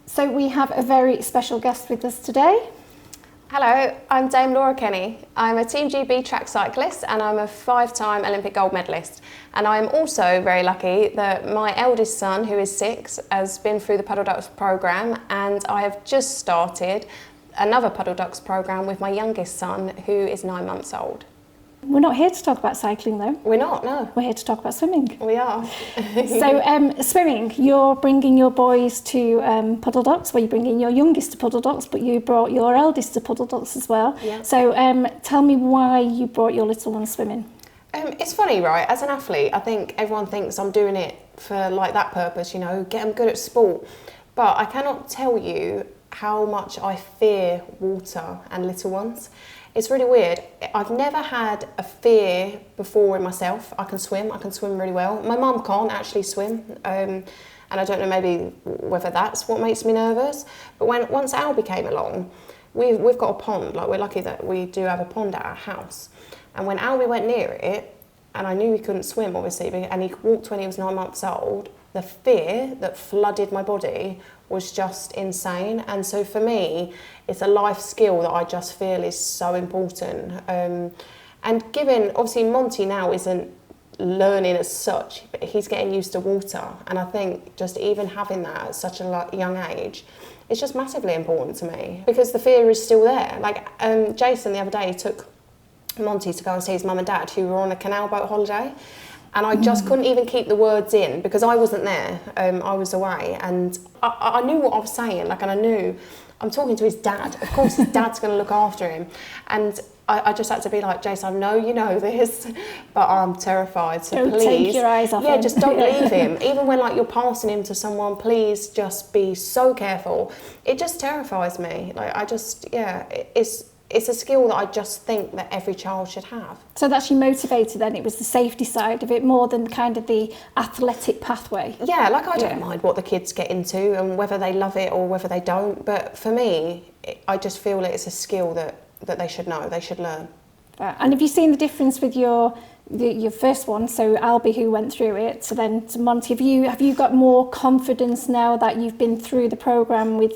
So we have a very special guest with us today. Hello, I'm Dame Laura Kenny. I'm a Team GB track cyclist and I'm a 5-time Olympic gold medalist. And I'm also very lucky that my eldest son, who is 6, has been through the Puddle Ducks programme, and I have just started another Puddle Ducks programme with my youngest son, who is 9 months old. We're not here to talk about cycling though. We're not, no. We're here to talk about swimming. We are. So swimming, you're bringing your boys to Puddle Ducks, well, you're bringing your youngest to Puddle Ducks, but you brought your eldest to Puddle Ducks as well. Yeah. So tell me why you brought your little one swimming. It's funny, right? As an athlete, I think everyone thinks I'm doing it for like that purpose, you know, get them good at sport. But I cannot tell you how much I fear water and little ones. It's really weird. I've never had a fear before in myself. I can swim really well. My mum can't actually swim, and I don't know maybe whether that's what makes me nervous. But once Albie came along, we've got a pond. Like, we're lucky that we do have a pond at our house. And when Albie went near it, and I knew he couldn't swim obviously, and he walked when he was 9 months old, the fear that flooded my body was just insane. And so for me, it's a life skill that I just feel is so important. And given, obviously Monty now isn't learning as such, but he's getting used to water. And I think just even having that at such a young age, it's just massively important to me, because the fear is still there. Like Jason the other day took Monty to go and see his mum and dad, who were on a canal boat holiday. And I just couldn't even keep the words in because I wasn't there. I was away, and I knew what I was saying. Like, and I knew I'm talking to his dad. Of course, his dad's going to look after him. And I just had to be like, Jason, I know you know this, but I'm terrified. So don't please, take your eyes off him. just don't leave him. Even when like you're passing him to someone, please just be so careful. It just terrifies me. Like, it's a skill that I just think that every child should have. So that's you motivated then, it was the safety side of it more than kind of the athletic pathway. Yeah, like I don't mind what the kids get into and whether they love it or whether they don't, but for me, I just feel that it's a skill that they should know, they should learn. And have you seen the difference with your first one, so Albie, who went through it, so then to Monty, have you got more confidence now that you've been through the programme with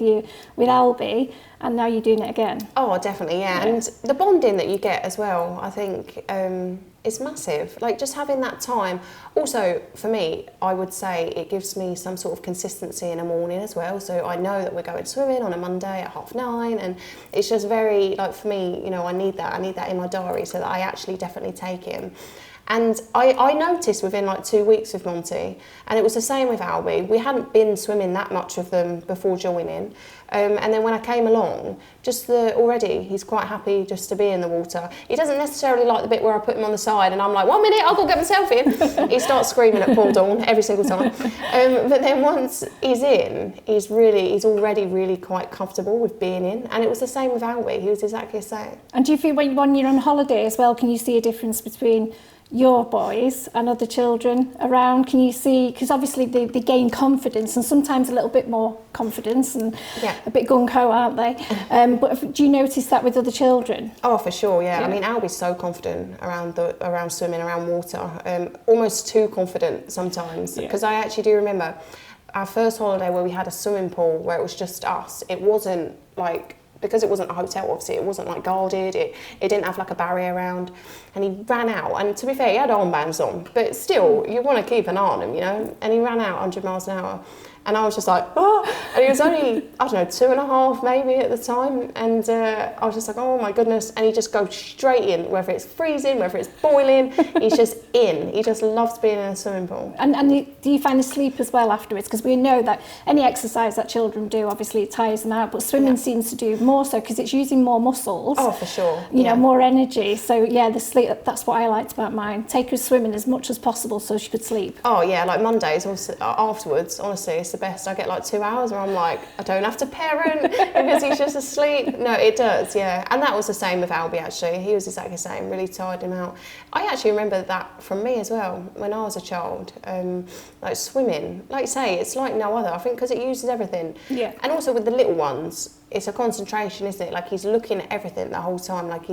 Albie, and now you're doing it again? Oh, definitely, yeah. And the bonding that you get as well, I think, is massive. Like, just having that time. Also, for me, I would say it gives me some sort of consistency in the morning as well. So I know that we're going swimming on a Monday at 9:30, and it's just very, like, for me, you know, I need that in my diary so that I actually definitely take him. And I noticed within like 2 weeks with Monty, and it was the same with Albie, we hadn't been swimming that much with them before joining. And then when I came along, already he's quite happy just to be in the water. He doesn't necessarily like the bit where I put him on the side and I'm like, 1 minute, I'll go get myself in. He starts screaming at Paul Dawn every single time. But then once he's in, he's already really quite comfortable with being in. And it was the same with Albie, he was exactly the same. And do you feel when you're on holiday as well, can you see a difference between your boys and other children around? Can you see, because obviously they gain confidence and sometimes a little bit more confidence and a bit gung-ho, aren't they? But do you notice that with other children? Oh, for sure, yeah. I mean, Albie's so confident around swimming, around water, almost too confident sometimes, because I actually do remember our first holiday where we had a swimming pool where it was just us. It wasn't like, because it wasn't a hotel, obviously, it wasn't like guarded, it didn't have like a barrier around, and he ran out, and to be fair, he had armbands on, but still, you want to keep an eye on him, you know, and he ran out 100 miles an hour, and I was just like, oh, and he was only, I don't know, 2.5 maybe at the time, and I was just like, oh my goodness, and he just goes straight in, whether it's freezing, whether it's boiling, he's just in. He just loves being in a swimming pool. And do you find the sleep as well afterwards? Because we know that any exercise that children do, obviously it tires them out, but swimming seems to do more so because it's using more muscles. Oh, for sure. You know, more energy. So yeah, the sleep, that's what I liked about mine. Take her swimming as much as possible so she could sleep. Oh yeah, like Mondays also, afterwards, honestly, it's the best. I get like 2 hours where I'm like, I don't have to parent because he's just asleep. No, it does, yeah. And that was the same with Albie, actually. He was exactly the same, really tired him out. I actually remember that from me as well when I was a child. Like swimming, like you say, it's like no other. I think because it uses everything. Yeah. And also with the little ones, it's a concentration, isn't it? Like he's looking at everything the whole time. Like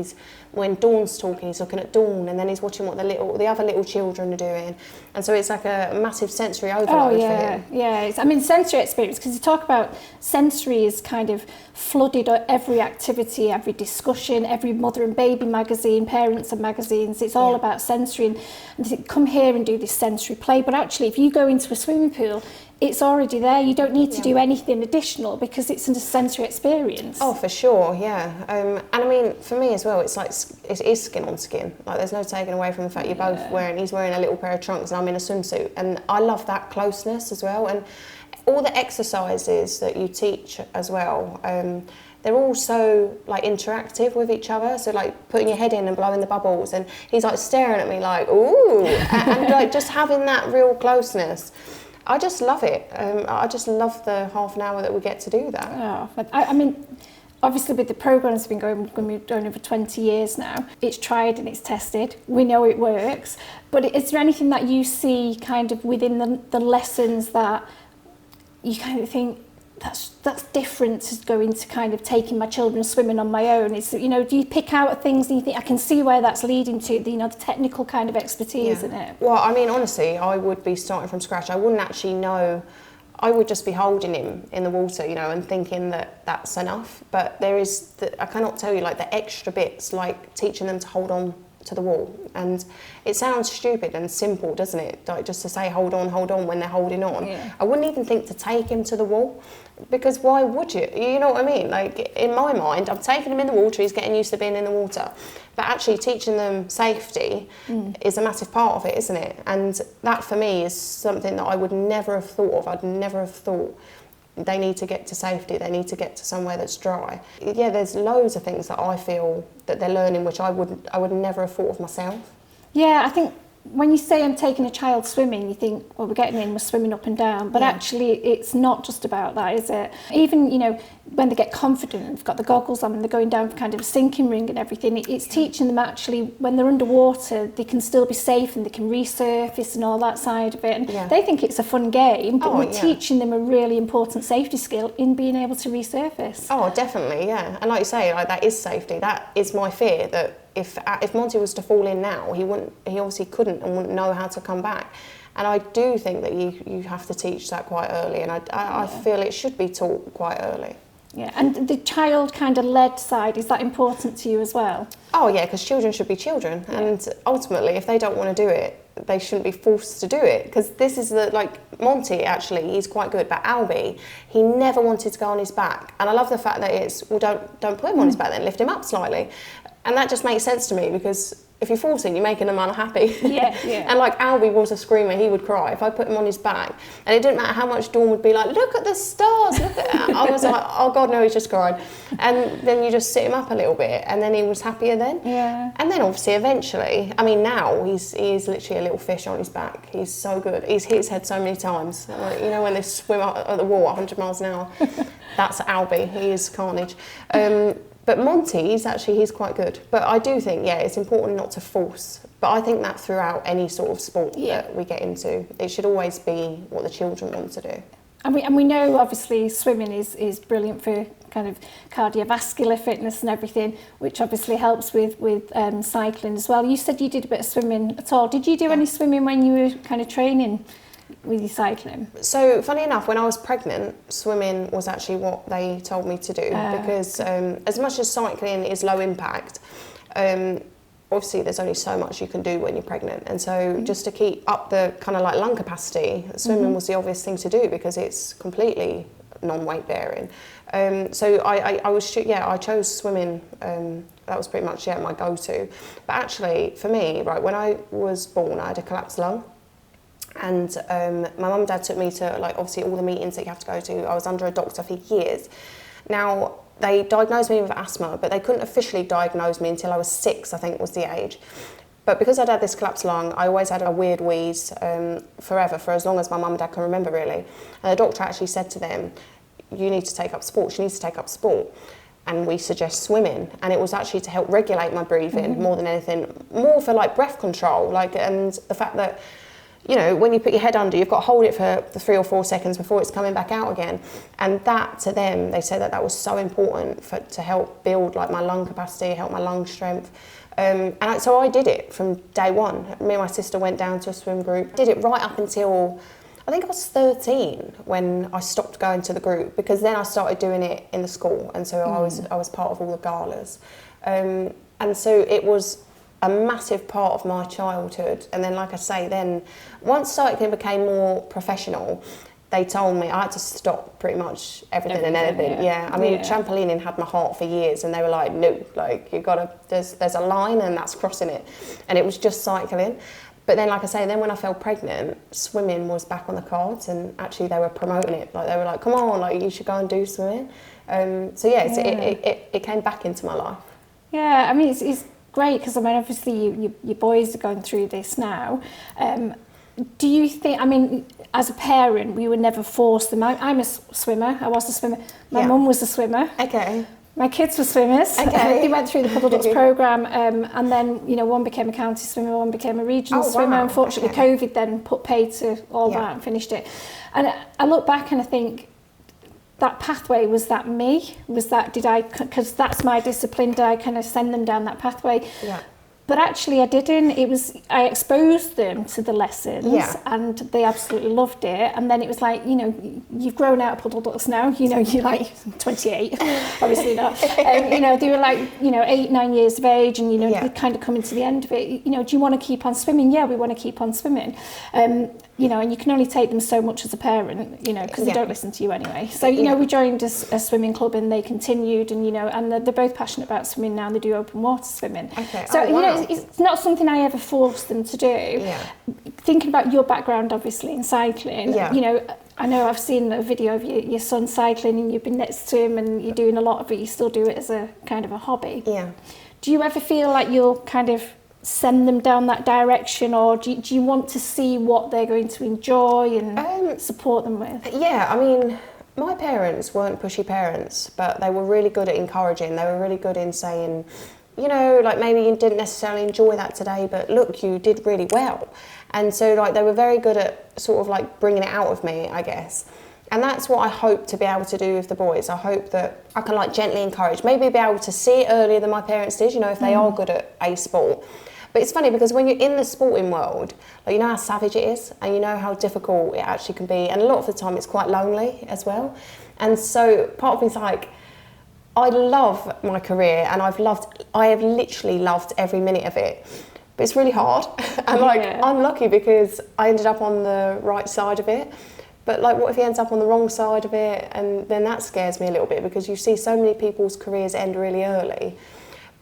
when Dawn's talking, he's looking at Dawn, and then he's watching what the other little children are doing. And so it's like a massive sensory overload for him. Yeah. mean, sensory experience, because you talk about sensory is kind of flooded every activity, every discussion, every mother and baby magazine, parents and magazines. It's all about sensory, and they think, come here and do this sensory play. But actually, if you go into a swimming pool, it's already there. You don't need to do anything additional because it's a sensory experience. Oh, for sure, yeah. And I mean, for me as well, it's like, it is skin on skin. Like, there's no taking away from the fact you're both he's wearing a little pair of trunks and I'm in a swimsuit. And I love that closeness as well. And all the exercises that you teach as well, they're all so like interactive with each other. So like putting your head in and blowing the bubbles, and he's like staring at me like, ooh, and like just having that real closeness. I just love it. I just love the half an hour that we get to do that. Oh, but I mean, obviously with the programme that's been going over 20 years now, it's tried and it's tested. We know it works. But is there anything that you see kind of within the lessons that you kind of think, that's different to going to kind of taking my children swimming on my own? Is, you know, do you pick out things and you think, I can see where that's leading to, you know, the technical kind of expertise in it? Well, I mean, honestly, I would be starting from scratch. I wouldn't actually know. I would just be holding him in the water, you know, and thinking that that's enough. But there is, I cannot tell you, like, the extra bits, like teaching them to hold on to the wall. And it sounds stupid and simple, doesn't it? Like, just to say hold on when they're holding on. Yeah. I wouldn't even think to take him to the wall, because why would you? You know what I mean? Like, in my mind, I'm taking him in the water, he's getting used to being in the water. But actually teaching them safety is a massive part of it, isn't it? And that for me is something that I would never have thought of. I'd never have thought they need to get to safety, they need to get to somewhere that's dry. Yeah, there's loads of things that I feel that they're learning which I would never have thought of myself. Yeah, I think when you say I'm taking a child swimming, you think, well, we're getting in, we're swimming up and down. But actually, it's not just about that, is it? Even, you know, when they get confident and they've got the goggles on and they're going down kind of a sinking ring and everything, it's teaching them actually, when they're underwater, they can still be safe and they can resurface and all that side of it. And they think it's a fun game, but we're teaching them a really important safety skill in being able to resurface. Oh, definitely, yeah. And like you say, like, that is safety. That is my fear, that if Monty was to fall in now, he obviously couldn't and wouldn't know how to come back. And I do think that you have to teach that quite early, and I feel it should be taught quite early. Yeah, and the child kind of led side, is that important to you as well? Oh yeah, because children should be children, and ultimately if they don't want to do it, they shouldn't be forced to do it. Because this is Monty, actually, he's quite good, but Albie, he never wanted to go on his back. And I love the fact that it's, well, don't put him on his back then, lift him up slightly. And that just makes sense to me, because if you're forcing, you're making them unhappy. Yeah. And like, Albie was a screamer, he would cry if I put him on his back. And it didn't matter how much Dawn would be like, look at the stars, look at that. I was like, oh God, no, he's just cried. And then you just sit him up a little bit, and then he was happier then. Yeah. And then obviously eventually, I mean, now he is literally a little fish on his back. He's so good. He's hit his head so many times. Like, you know, when they swim up at the wall at 100 miles an hour, that's Albie, he is carnage. But Monty, he's quite good. But I do think, it's important not to force. But I think that throughout any sort of sport that we get into, it should always be what the children want to do. And we know, obviously, swimming is brilliant for kind of cardiovascular fitness and everything, which obviously helps with cycling as well. You said you did a bit of swimming at all. Did you do any swimming when you were kind of training with your cycling? So, funny enough, when I was pregnant, swimming was actually what they told me to do, because as much as cycling is low impact, obviously there's only so much you can do when you're pregnant, and so just to keep up the kind of like lung capacity, swimming was the obvious thing to do, because it's completely non-weight bearing. So I chose swimming. That was pretty much my go-to. But actually, for me, right, when I was born, I had a collapsed lung. And my mum and dad took me to, like, obviously all the meetings that you have to go to. I was under a doctor for years. Now, they diagnosed me with asthma, but they couldn't officially diagnose me until I was 6, I think was the age. But because I'd had this collapsed lung, I always had a weird wheeze forever, for as long as my mum and dad can remember, really. And the doctor actually said to them, you need to take up sport, and we suggest swimming. And it was actually to help regulate my breathing more than anything, more for like breath control, and the fact that, you know, when you put your head under, you've got to hold it for 3 or 4 seconds before it's coming back out again. And that, to them, they said that was so important to help build like my lung capacity, help my lung strength. So I did it from day one. Me and my sister went down to a swim group, did it right up until I think I was 13 when I stopped going to the group, because then I started doing it in the school, and so I was part of all the galas, and so it was a massive part of my childhood. And then, like I say, then once cycling became more professional, they told me I had to stop pretty much everything and anything. Yeah. I mean, trampolining had my heart for years, and they were like, no, like you gotta, there's a line and that's crossing it. And it was just cycling. But then, like I say, then when I fell pregnant, swimming was back on the cards, and actually they were promoting it. Like they were like, come on, like you should go and do swimming. So it came back into my life. Yeah, I mean, it's great, because I mean, obviously your boys are going through this now. Do you think, I mean, as a parent, we would never force them. I'm a swimmer. I was a swimmer. My mum was a swimmer. Okay. My kids were swimmers. Okay. They went through the Puddle programme, and then, you know, one became a county swimmer, one became a regional swimmer. Wow. Unfortunately, COVID then put paid to all that and finished it. And I look back and I think, that pathway, was that me? Was that, because that's my discipline, did I kind of send them down that pathway? Yeah. But actually I didn't. I exposed them to the lessons and they absolutely loved it. And then it was like, you know, you've grown out of Puddle Ducks now, you know, you're like 28, obviously not. You know, they were like, you know, 8, 9 years of age, and, you know, you're kind of coming to the end of it. You know, do you want to keep on swimming? Yeah, we want to keep on swimming. You know, and you can only take them so much as a parent, you know, because they don't listen to you anyway. So, you know, we joined a swimming club, and they continued, and, you know, and they're both passionate about swimming now, and they do open water swimming. Okay. So, you know, it's not something I ever forced them to do. Yeah. Thinking about your background, obviously, in cycling, you know, I know I've seen a video of your son cycling, and you've been next to him, and you're doing a lot of it. You still do it as a kind of a hobby. Yeah. Do you ever feel like you'll kind of send them down that direction, or do you want to see what they're going to enjoy and support them with? Yeah, I mean, my parents weren't pushy parents, but they were really good at encouraging. They were really good in saying, you know, like maybe you didn't necessarily enjoy that today, but look, you did really well. And so like they were very good at sort of like bringing it out of me, I guess. And that's what I hope to be able to do with the boys. I hope that I can like gently encourage, maybe be able to see it earlier than my parents did, you know, if they are good at a sport. But it's funny because when you're in the sporting world, like, you know how savage it is, and you know how difficult it actually can be, and a lot of the time it's quite lonely as well. And so part of me is like, I love my career, and I have literally loved every minute of it. But it's really hard, and like I'm lucky because I ended up on the right side of it. But like, what if he ends up on the wrong side of it? And then that scares me a little bit, because you see so many people's careers end really early.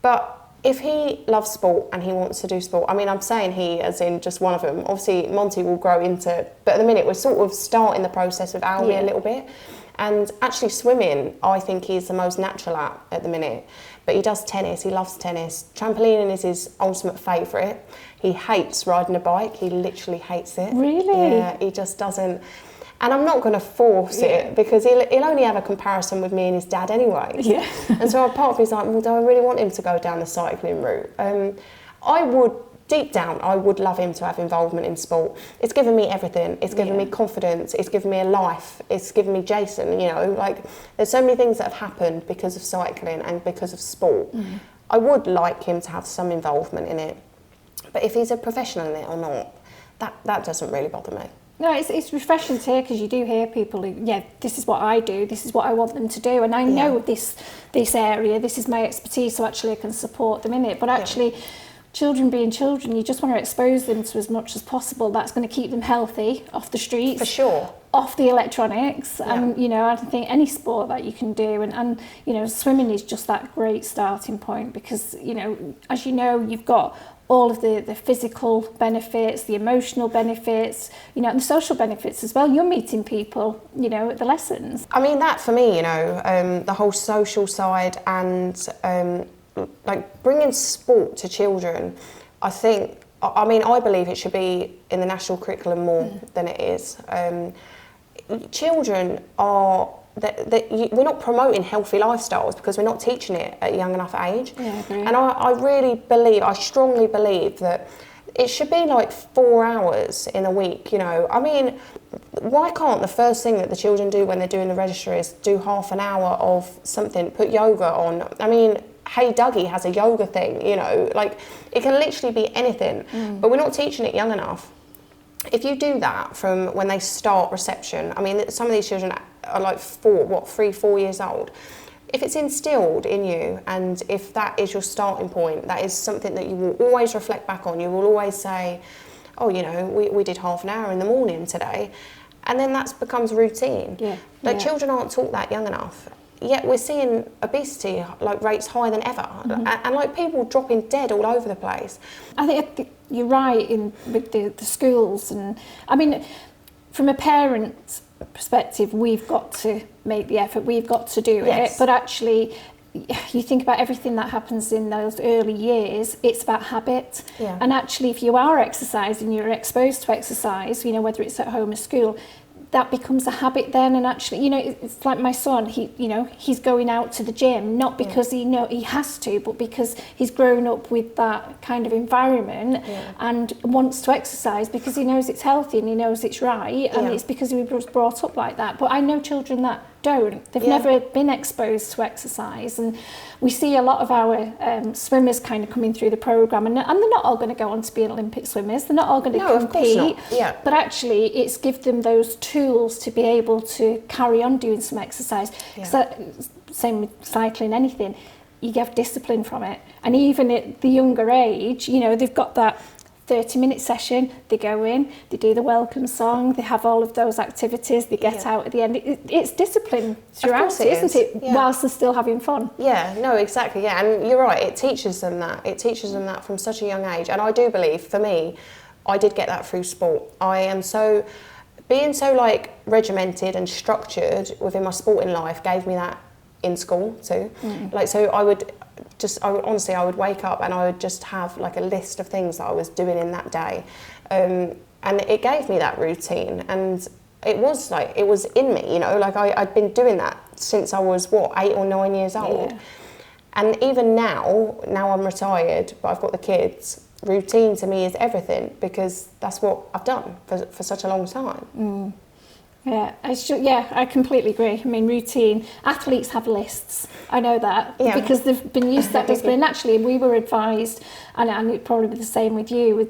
But if he loves sport and he wants to do sport, I mean, I'm saying he as in just one of them. Obviously, Monty will grow into, but at the minute we're sort of starting the process with Albie a little bit. And actually swimming, I think he's the most natural at the minute. But he does tennis, he loves tennis. Trampolining is his ultimate favourite. He hates riding a bike, he literally hates it. Really? Yeah, he just doesn't. And I'm not going to force it, because he'll only have a comparison with me and his dad anyway. Yeah. And so part of me is like, well, do I really want him to go down the cycling route? I would, deep down, I would love him to have involvement in sport. It's given me everything. It's given me confidence. It's given me a life. It's given me Jason, you know. Like, there's so many things that have happened because of cycling and because of sport. I would like him to have some involvement in it. But if he's a professional in it or not, that doesn't really bother me. No, it's refreshing to hear, because you do hear people who, this is what I do, this is what I want them to do, and I know this area, this is my expertise, so actually I can support them in it. But actually, children being children, you just want to expose them to as much as possible. That's going to keep them healthy, off the streets. For sure. Off the electronics, and, you know, I think any sport that you can do, and you know, swimming is just that great starting point, because, you know, as you know, you've got all of the physical benefits, the emotional benefits, you know, and the social benefits as well. You're meeting people, you know, at the lessons. I mean, that for me, you know, the whole social side and like bringing sport to children, I think, I mean, I believe it should be in the national curriculum more than it is. Children are, we're not promoting healthy lifestyles because we're not teaching it at a young enough age. Yeah, I agree. And I strongly believe that it should be like 4 hours in a week, you know. I mean, why can't the first thing that the children do when they're doing the register is do half an hour of something, put yoga on? I mean, Hey Dougie has a yoga thing, you know, like it can literally be anything, but we're not teaching it young enough. if you do that from when they start reception, I mean, some of these children are like 3, 4 years old. If it's instilled in you, and if that is your starting point, that is something that you will always reflect back on. You will always say, oh, you know, we did half an hour in the morning today. And then that becomes routine. Yeah. Like, children aren't taught that young enough. Yet we're seeing obesity like rates higher than ever, and like people dropping dead all over the place. I think you're right with the schools, and I mean, from a parent perspective, we've got to make the effort, we've got to do it. But actually, you think about everything that happens in those early years, it's about habit. Yeah. And actually, if you are exercising, you're exposed to exercise, you know, whether it's at home or school, that becomes a habit then. And actually, you know, it's like my son, he's going out to the gym, not because he has to, but because he's grown up with that kind of environment and wants to exercise because he knows it's healthy and he knows it's right, and it's because he was brought up like that. But I know children that don't. They've never been exposed to exercise, and we see a lot of our swimmers kind of coming through the programme, and they're not all going to go on to be Olympic swimmers, they're not all going to compete, of course not. But actually it's give them those tools to be able to carry on doing some exercise. Same with cycling, anything, you get discipline from it. And even at the younger age, you know, they've got that 30-minute session, they go in, they do the welcome song, they have all of those activities, they get out at the end. It's discipline throughout, isn't it? Yeah. Whilst they're still having fun. Yeah, no, exactly, yeah. And you're right, it teaches them that. It teaches them that from such a young age. And I do believe, for me, I did get that through sport. I am being so like regimented and structured within my sporting life gave me that in school too. Like, so I would wake up and I would just have like a list of things that I was doing in that day, and it gave me that routine, and it was in me, you know, like I'd been doing that since I was 8 or 9 years old. And even now I'm retired but I've got the kids, routine to me is everything, because that's what I've done for such a long time. Yeah, I completely agree. I mean, routine, athletes have lists. I know that because they've been used to that discipline. Actually, we were advised, and it probably be the same with you,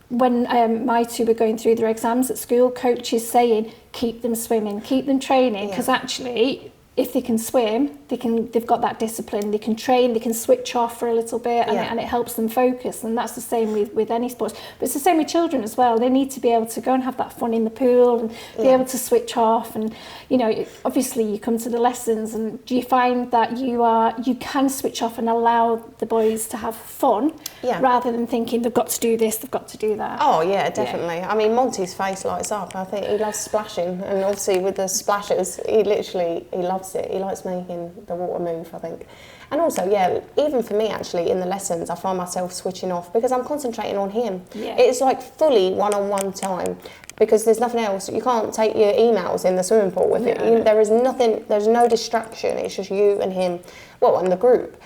when my two were going through their exams at school, coaches saying, keep them swimming, keep them training, because actually, if they can swim, they've got that discipline, they can train, they can switch off for a little bit, and it helps them focus. And that's the same with any sports. But it's the same with children as well. They need to be able to go and have that fun in the pool and be able to switch off. And, you know, obviously you come to the lessons, and do you find that you can switch off and allow the boys to have fun rather than thinking they've got to do this, they've got to do that? Oh yeah, definitely. I mean, Monty's face lights up. I think he loves splashing, and obviously with the splashes, he loves it. He likes making the water move, I think. And also, even for me actually in the lessons, I find myself switching off because I'm concentrating on him. It's like fully one-on-one time, because there's nothing else. You can't take your emails in the swimming pool with it. There is nothing, there's no distraction. It's just you and him, and the group,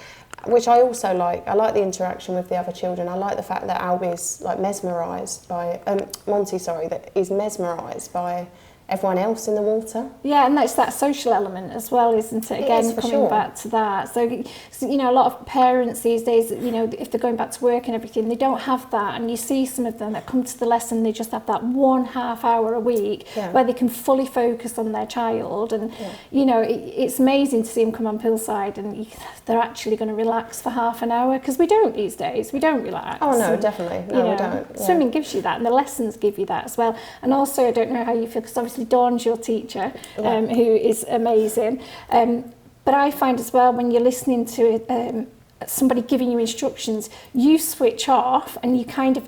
which I also like. I like the interaction with the other children. I like the fact that Albie's like mesmerised by, that he's mesmerised by everyone else in the water. Yeah, and that's that social element as well, isn't it? Again, coming back to that. So, you know, a lot of parents these days, you know, if they're going back to work and everything, they don't have that. And you see some of them that come to the lesson, they just have that 1.5 hour a week where they can fully focus on their child. And, you know, it's amazing to see them come on poolside and they're actually going to relax for half an hour, because we don't these days. We don't relax. Oh, no, definitely. No, we don't. Yeah. Swimming gives you that, and the lessons give you that as well. And also, I don't know how you feel, because obviously Dawn's your teacher, who is amazing. But I find as well, when you're listening to somebody giving you instructions, you switch off and you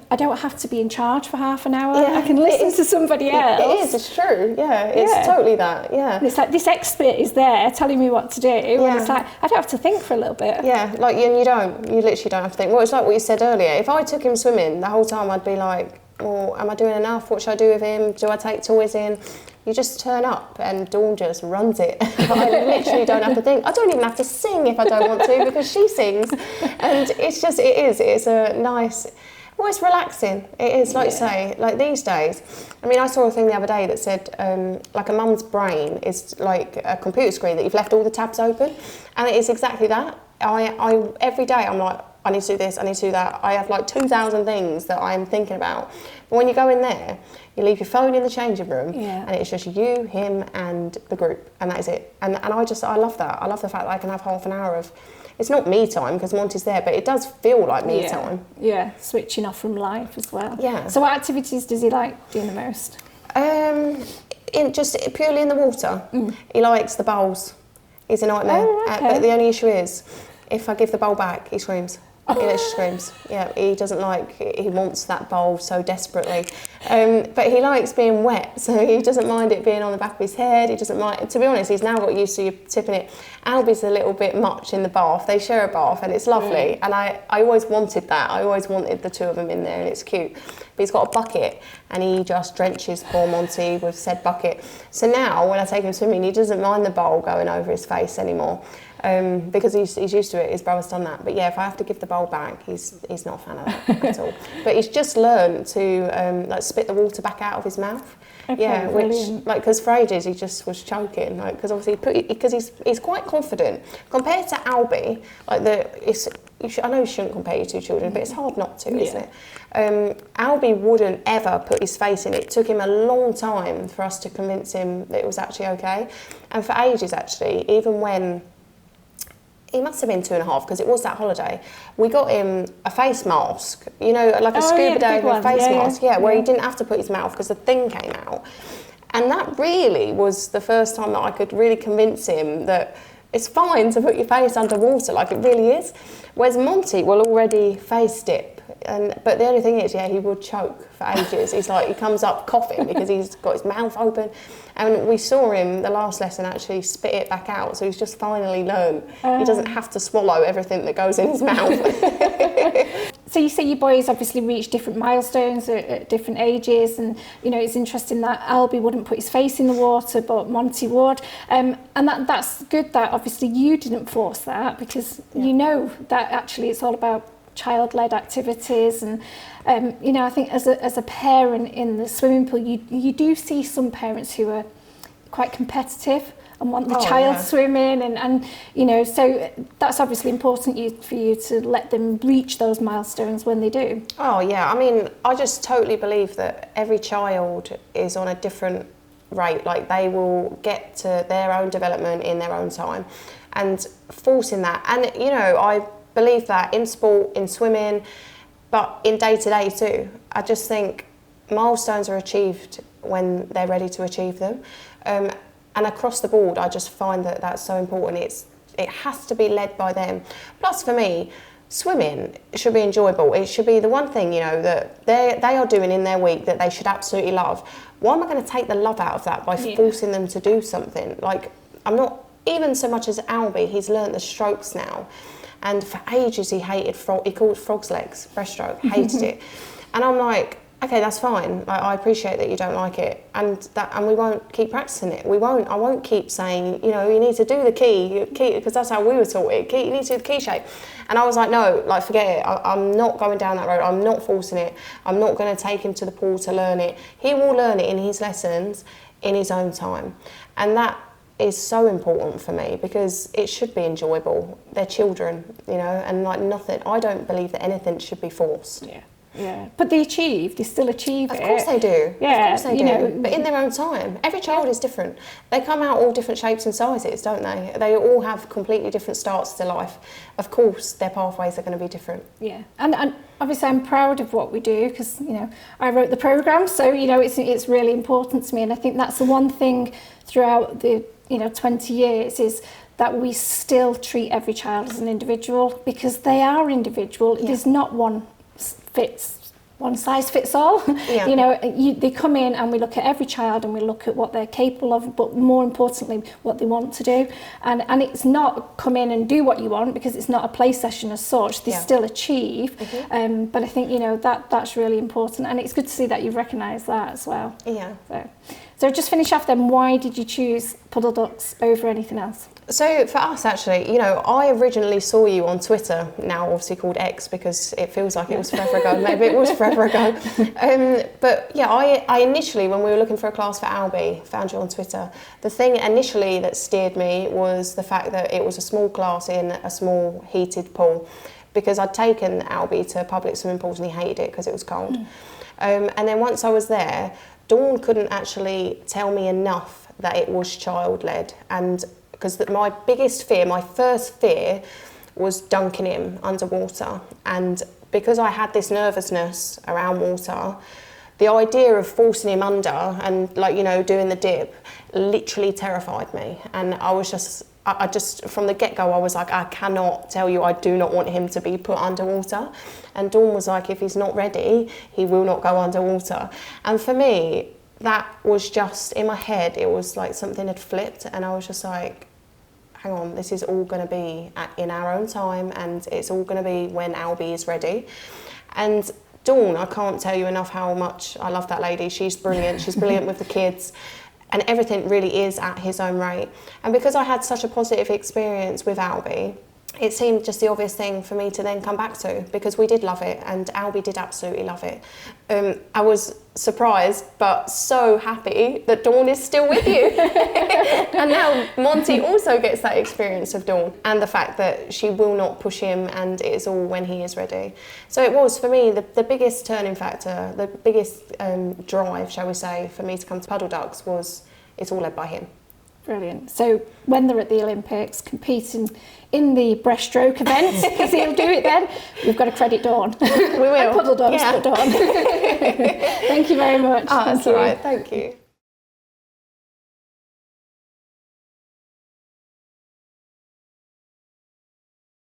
I don't have to be in charge for half an hour. I can listen to somebody else. It is, it's true. It's totally that. And it's like this expert is there telling me what to do. And it's like, I don't have to think for a little bit. You literally don't have to think. Well, it's like what you said earlier. If I took him swimming the whole time, I'd be like, am I doing enough? What should I do with him? Do I take toys in? You just turn up and Dawn just runs it. I literally don't have to think. I don't even have to sing if I don't want to, because she sings. And it's a nice, it's relaxing. It is, like you say, like these days. I mean, I saw a thing the other day that said, like a mum's brain is like a computer screen that you've left all the tabs open. And it is exactly that. I every day I'm like, I need to do this, I need to do that. I have like 2,000 things that I'm thinking about. But when you go in there, you leave your phone in the changing room, and it's just you, him, and the group, and that is it. And I love that. I love the fact that I can have half an hour of, it's not me time because Monty's there, but it does feel like me time. Yeah, switching off from life as well. Yeah. So what activities does he like doing the most? Just purely in the water. He likes the bowls. He's a nightmare. Oh, okay. But the only issue is, if I give the bowl back, he screams. He literally screams. Yeah, he doesn't like, he wants that bowl so desperately. But he likes being wet, so he doesn't mind it being on the back of his head. He doesn't mind, to be honest, he's now got used to you tipping it. Albie's a little bit much in the bath. They share a bath and it's lovely. And I always wanted that. I always wanted the two of them in there and it's cute. But he's got a bucket and he just drenches poor Monty with said bucket. So now when I take him swimming, he doesn't mind the bowl going over his face anymore. Because he's used to it, his brother's done that. But yeah, if I have to give the bowl back, he's not a fan of that at all. But he's just learned to like spit the water back out of his mouth. Okay, yeah, brilliant. which like because for ages he just was choking, like because obviously because he's quite confident compared to Albie. Like I know you shouldn't compare your two children, but it's hard not to, isn't it? Albie wouldn't ever put his face in it. It took him a long time for us to convince him that it was actually okay, and for ages actually, even when. He must have been 2.5 because it was that holiday. We got him a face mask, you know, like a scuba dive face mask, where he didn't have to put his mouth because the thing came out. And that really was the first time that I could really convince him that it's fine to put your face underwater, like it really is. Whereas Monty will already face dip. But the only thing is, he would choke for ages. He's like, he comes up coughing because he's got his mouth open. And we saw him, the last lesson, actually spit it back out. So he's just finally learned. He doesn't have to swallow everything that goes in his mouth. So you say your boys obviously reach different milestones at different ages, and you know it's interesting that Albie wouldn't put his face in the water, but Monty would, and that's good that obviously you didn't force that because you know that actually it's all about child-led activities, and you know I think as a parent in the swimming pool, you do see some parents who are quite competitive and want the child swimming, and you know, so that's obviously important for you to let them reach those milestones when they do. Oh yeah, I mean, I just totally believe that every child is on a different rate. Like they will get to their own development in their own time, and forcing that. And you know, I believe that in sport, in swimming, but in day-to-day too. I just think milestones are achieved when they're ready to achieve them. And across the board, I just find that that's so important. It has to be led by them. Plus, for me, swimming should be enjoyable. It should be the one thing, you know, that they are doing in their week that they should absolutely love. Why am I going to take the love out of that by forcing them to do something? Like, I'm not, even so much as Albie, he's learnt the strokes now. And for ages, he hated he called frog's legs, breaststroke, hated it. And I'm like, okay, that's fine. I appreciate that you don't like it, and we won't keep practicing it. I won't keep saying, you know, you need to do the key, because that's how we were taught it. You need to do the key shape. And I was like, no, like forget it. I'm not going down that road. I'm not forcing it. I'm not going to take him to the pool to learn it. He will learn it in his lessons, in his own time, and that is so important for me because it should be enjoyable. They're children, you know, and like nothing. I don't believe that anything should be forced. Yeah, but they still achieve it. Of course they do. Yeah, of course they do. Know, but in their own time. Every child is different. They come out all different shapes and sizes, don't they? They all have completely different starts to life. Of course, their pathways are going to be different. Yeah, and obviously I'm proud of what we do because, you know, I wrote the programme, so, you know, it's really important to me. And I think that's the one thing throughout the, 20 years is that we still treat every child as an individual because they are individual. Yeah. There's not one size fits all. Yeah. They come in and we look at every child and we look at what they're capable of, but more importantly, what they want to do. And it's not come in and do what you want because it's not a play session as such. They still achieve. Mm-hmm. But I think, that's really important. And it's good to see that you've recognised that as well. Yeah. So just finish off then, why did you choose Puddle Ducks over anything else? So for us, actually, I originally saw you on Twitter, now obviously called X because it feels like it was forever ago. Maybe it was forever ago. But yeah, I initially, when we were looking for a class for Albie, found you on Twitter. The thing initially that steered me was the fact that it was a small class in a small heated pool. because I'd taken Albie to public swimming pools and he hated it because it was cold. And then once I was there, Dawn couldn't actually tell me enough that it was child-led, and because my biggest fear, my first fear, was dunking him underwater. And because I had this nervousness around water, the idea of forcing him under and, like, you know, doing the dip literally terrified me. And I just from the get-go, I was like, I cannot tell you, I do not want him to be put underwater. And Dawn was like, if he's not ready, he will not go underwater. And for me, that was just in my head, it was like something had flipped, and I was just like, hang on, this is all going to be in our own time, and it's all going to be when Albie is ready. And Dawn, I can't tell you enough how much I love that lady. She's brilliant. She's brilliant with the kids, and everything really is at his own rate. And because I had such a positive experience with Albie, it seemed just the obvious thing for me to then come back to, because we did love it and Albie did absolutely love it. I was surprised but so happy that Dawn is still with you. And now Monty also gets that experience of Dawn, and the fact that she will not push him and it is all when he is ready. So it was, for me, the biggest turning factor, the biggest drive, shall we say, for me to come to Puddle Ducks was it's all led by him. Brilliant. So when they're at the Olympics competing in the breaststroke event, because he'll do it then, we've got to credit Dawn. We will. And Puddle Dogs for Dawn. Thank you very much. Oh, that's all right. Thank you.